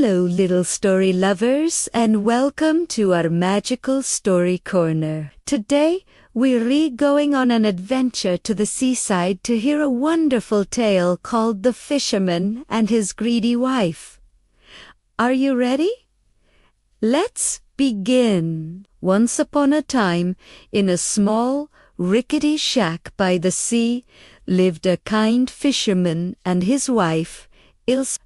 Hello, little story lovers, and welcome to our magical story corner. Today, we're going on an adventure to the seaside to hear a wonderful tale called The Fisherman and His Greedy Wife. Are you ready? Let's begin. Once upon a time, in a small, rickety shack by the sea, lived a kind fisherman and his wife.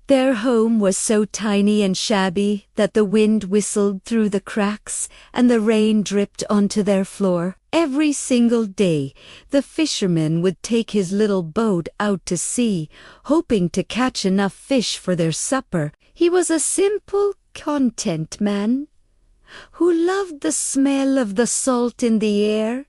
Their home was so tiny and shabby that the wind whistled through the cracks and the rain dripped onto their floor. Every single day, the fisherman would take his little boat out to sea, hoping to catch enough fish for their supper. He was a simple, content man who loved the smell of the salt in the air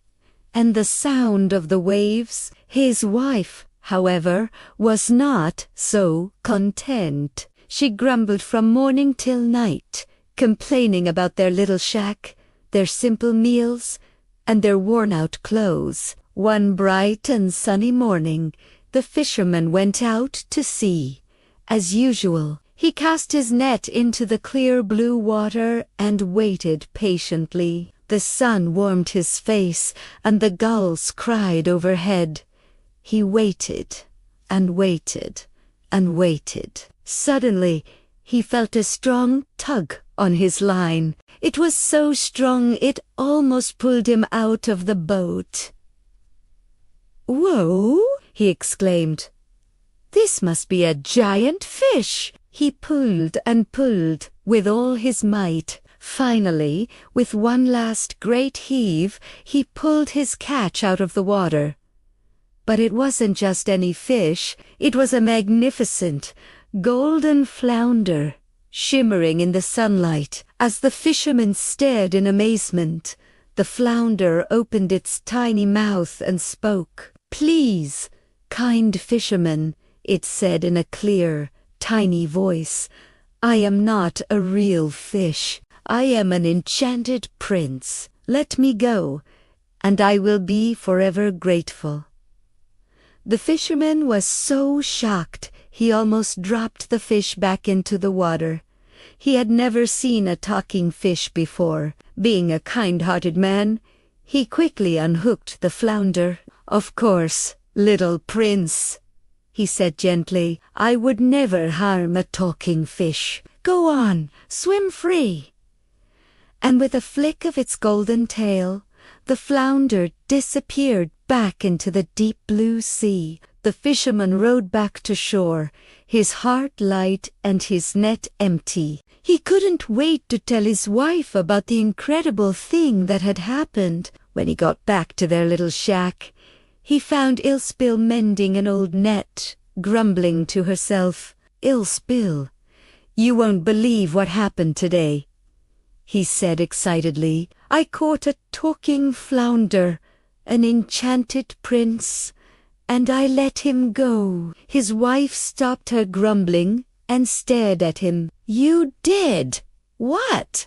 and the sound of the waves. His wife, however, was not so content. She grumbled from morning till night, complaining about their little shack, their simple meals, and their worn-out clothes. One bright and sunny morning, the fisherman went out to sea. As usual, he cast his net into the clear blue water and waited patiently. The sun warmed his face, and the gulls cried overhead. He waited and waited and waited. Suddenly, he felt a strong tug on his line. It was so strong it almost pulled him out of the boat. "Whoa!" he exclaimed. "This must be a giant fish." He pulled and pulled with all his might. Finally, with one last great heave, he pulled his catch out of the water. But it wasn't just any fish. It was a magnificent, golden flounder, shimmering in the sunlight. As the fisherman stared in amazement, the flounder opened its tiny mouth and spoke. "Please, kind fisherman," it said in a clear, tiny voice, "I am not a real fish. I am an enchanted prince. Let me go, and I will be forever grateful." The fisherman was so shocked he almost dropped the fish back into the water. He had never seen a talking fish before. Being a kind-hearted man, he quickly unhooked the flounder. "Of course, little prince," he said gently, "I would never harm a talking fish. Go on, swim free." And with a flick of its golden tail, the flounder disappeared back into the deep blue sea. The fisherman rowed back to shore, his heart light and his net empty. He couldn't wait to tell his wife about the incredible thing that had happened. When he got back to their little shack, he found Ilspill mending an old net, grumbling to herself. "Ilspill, you won't believe what happened today," he said excitedly. "I caught a talking flounder, an enchanted prince, and I let him go." His wife stopped her grumbling and stared at him. "You did? What?"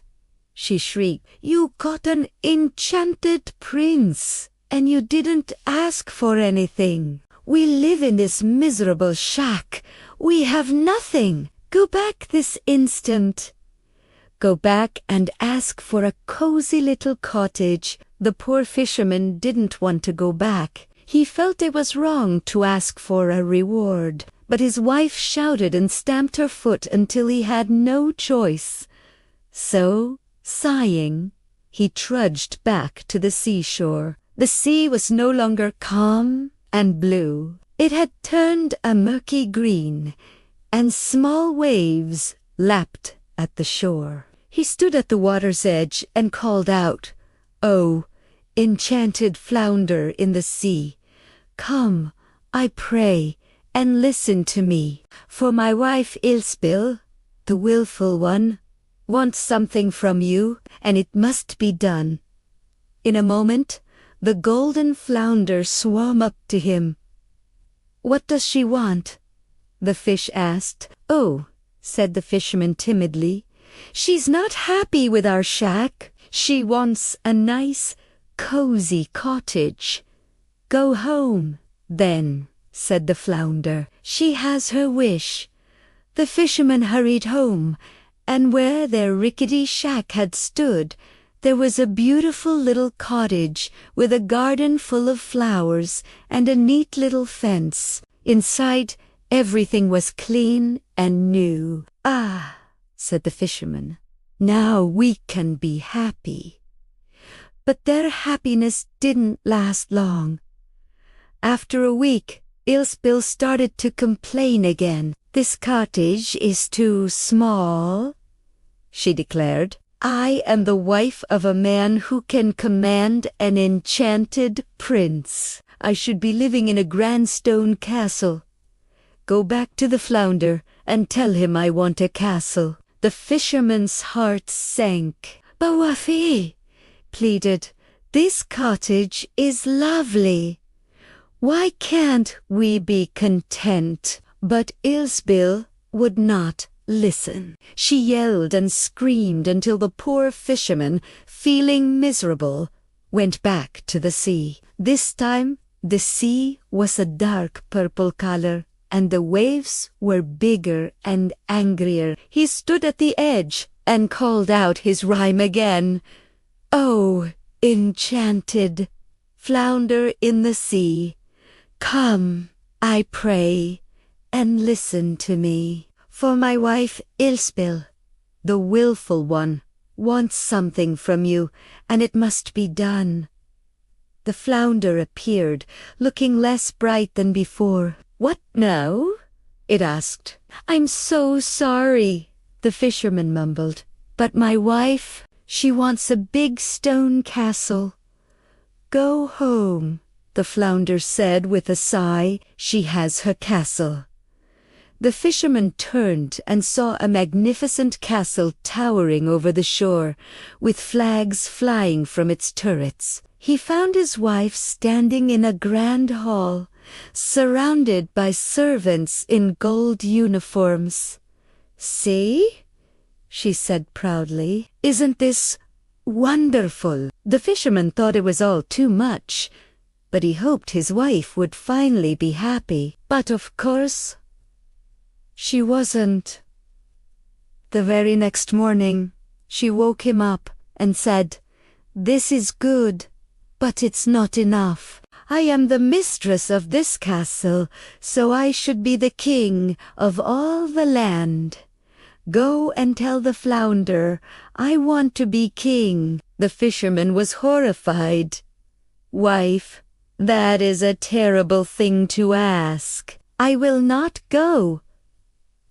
she shrieked. "You caught an enchanted prince, and you didn't ask for anything. We live in this miserable shack. We have nothing. Go back this instant. Go back and ask for a cozy little cottage." The poor fisherman didn't want to go back. He felt it was wrong to ask for a reward. But his wife shouted and stamped her foot until he had no choice. So, sighing, he trudged back to the seashore. The sea was no longer calm and blue. It had turned a murky green, and small waves lapped at the shore. He stood at the water's edge and called out, "Oh, enchanted flounder in the sea, come, I pray, and listen to me. For my wife Ilspill, the willful one, wants something from you, and it must be done." In a moment, the golden flounder swam up to him. "What does she want?" the fish asked. "Oh," said the fisherman timidly, "she's not happy with our shack. She wants a nice, cozy cottage." "Go home, then," said the flounder. "She has her wish." The fisherman hurried home, and where their rickety shack had stood, there was a beautiful little cottage with a garden full of flowers and a neat little fence. Inside, everything was clean and new. "Ah," said the fisherman, "now we can be happy." But their happiness didn't last long. After a week, Ilsebill started to complain again. "This cottage is too small," she declared. "I am the wife of a man who can command an enchanted prince. I should be living in a grand stone castle. Go back to the flounder and tell him I want a castle." The fisherman's heart sank. "But Wafi," pleaded, "this cottage is lovely. Why can't we be content?" But Ilsebill would not listen. She yelled and screamed until the poor fisherman, feeling miserable, went back to the sea. This time the sea was a dark purple color, and the waves were bigger and angrier. He stood at the edge and called out his rhyme again. "Oh, enchanted flounder in the sea, come, I pray, and listen to me. For my wife Ilsebill, the willful one, wants something from you, and it must be done." The flounder appeared, looking less bright than before. "What now?" it asked. "I'm so sorry," the fisherman mumbled. "But my wife, she wants a big stone castle." "Go home," the flounder said with a sigh. "She has her castle." The fisherman turned and saw a magnificent castle towering over the shore, with flags flying from its turrets. He found his wife standing in a grand hall, surrounded by servants in gold uniforms. "See?" she said proudly. "Isn't this wonderful?" The fisherman thought it was all too much, but he hoped his wife would finally be happy. But of course, she wasn't. The very next morning, she woke him up and said, "This is good, but it's not enough. I am the mistress of this castle, so I should be the king of all the land. Go and tell the flounder I want to be king." The fisherman was horrified. "Wife, that is a terrible thing to ask. I will not go."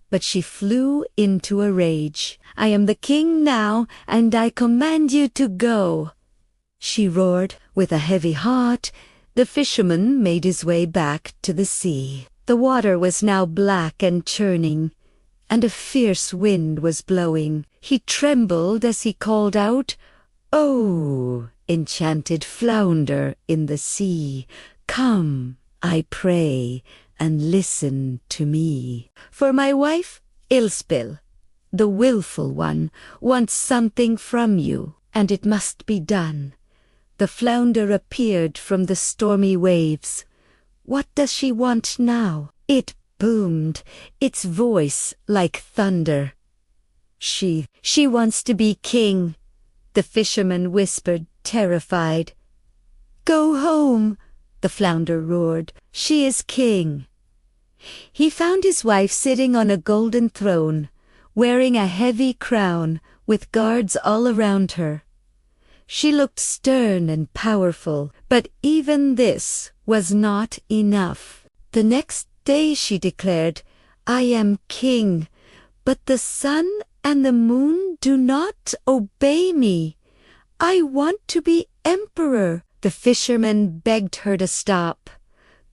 But she flew into a rage. "I am the king now, and I command you to go," she roared. With a heavy heart, the fisherman made his way back to the sea. The water was now black and churning, and a fierce wind was blowing. He trembled as he called out, "Oh, enchanted flounder in the sea, come, I pray, and listen to me. For my wife, Ilsebill, the willful one, wants something from you, and it must be done." The flounder appeared from the stormy waves. "What does she want now?" It boomed, its voice like thunder. She wants to be king," the fisherman whispered, terrified. "Go home," the flounder roared. "She is king." He found his wife sitting on a golden throne, wearing a heavy crown with guards all around her. She looked stern and powerful, but even this was not enough. The next day she declared, "I am king, but the sun and the moon do not obey me. I want to be emperor." The fisherman begged her to stop,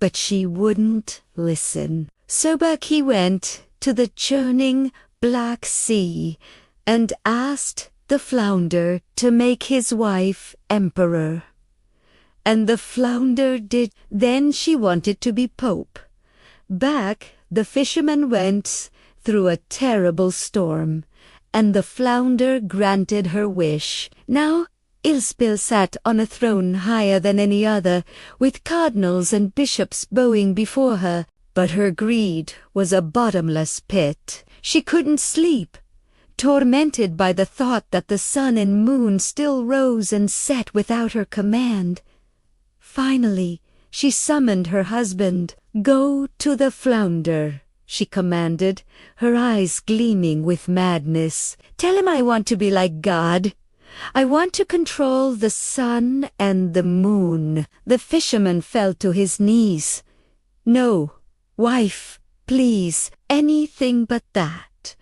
but she wouldn't listen. So back he went to the churning black sea and asked the flounder to make his wife emperor. And the flounder did. Then she wanted to be pope. Back the fisherman went through a terrible storm, and the flounder granted her wish. Now Ilsebill sat on a throne higher than any other, with cardinals and bishops bowing before her. But her greed was a bottomless pit. She couldn't sleep. tormented by the thought that the sun and moon still rose and set without her command. Finally, she summoned her husband. "Go to the flounder," she commanded, her eyes gleaming with madness. "Tell him I want to be like God. I want to control the sun and the moon." The fisherman fell to his knees. "No, wife, please, anything but that.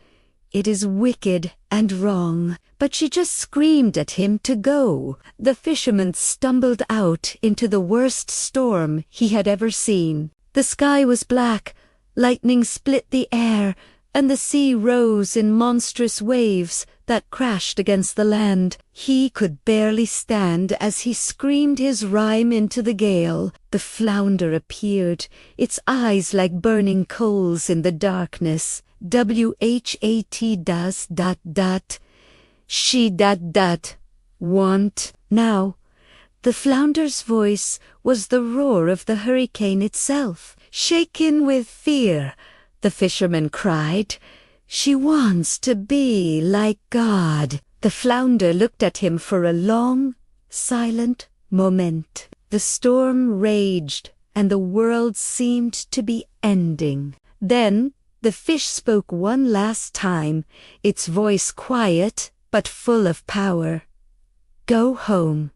It is wicked and wrong." But she just screamed at him to go. The fisherman stumbled out into the worst storm he had ever seen. The sky was black, lightning split the air, and the sea rose in monstrous waves that crashed against the land. He could barely stand as he screamed his rhyme into the gale. The flounder appeared, its eyes like burning coals in the darkness. "WHAT does ... She ... want." Now, the flounder's voice was the roar of the hurricane itself. Shaken with fear, the fisherman cried, "She wants to be like God." The flounder looked at him for a long, silent moment. The storm raged, and the world seemed to be ending. Then the fish spoke one last time, its voice quiet but full of power. "Go home."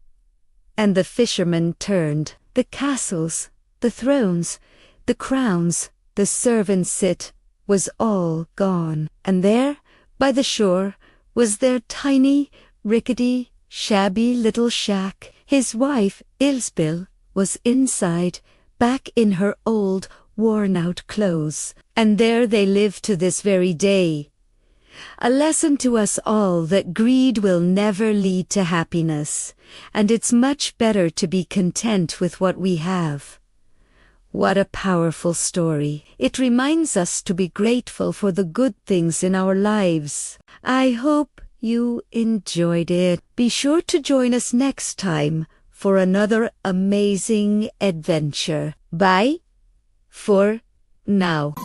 And the fisherman turned. The castles, the thrones, the crowns, the servants' seat was all gone. And there, by the shore, was their tiny, rickety, shabby little shack. His wife, Ilsbil, was inside, back in her old, worn-out clothes. And there they live to this very day. A lesson to us all that greed will never lead to happiness, and it's much better to be content with what we have. What a powerful story. It reminds us to be grateful for the good things in our lives. I hope you enjoyed it. Be sure to join us next time for another amazing adventure. Bye for now.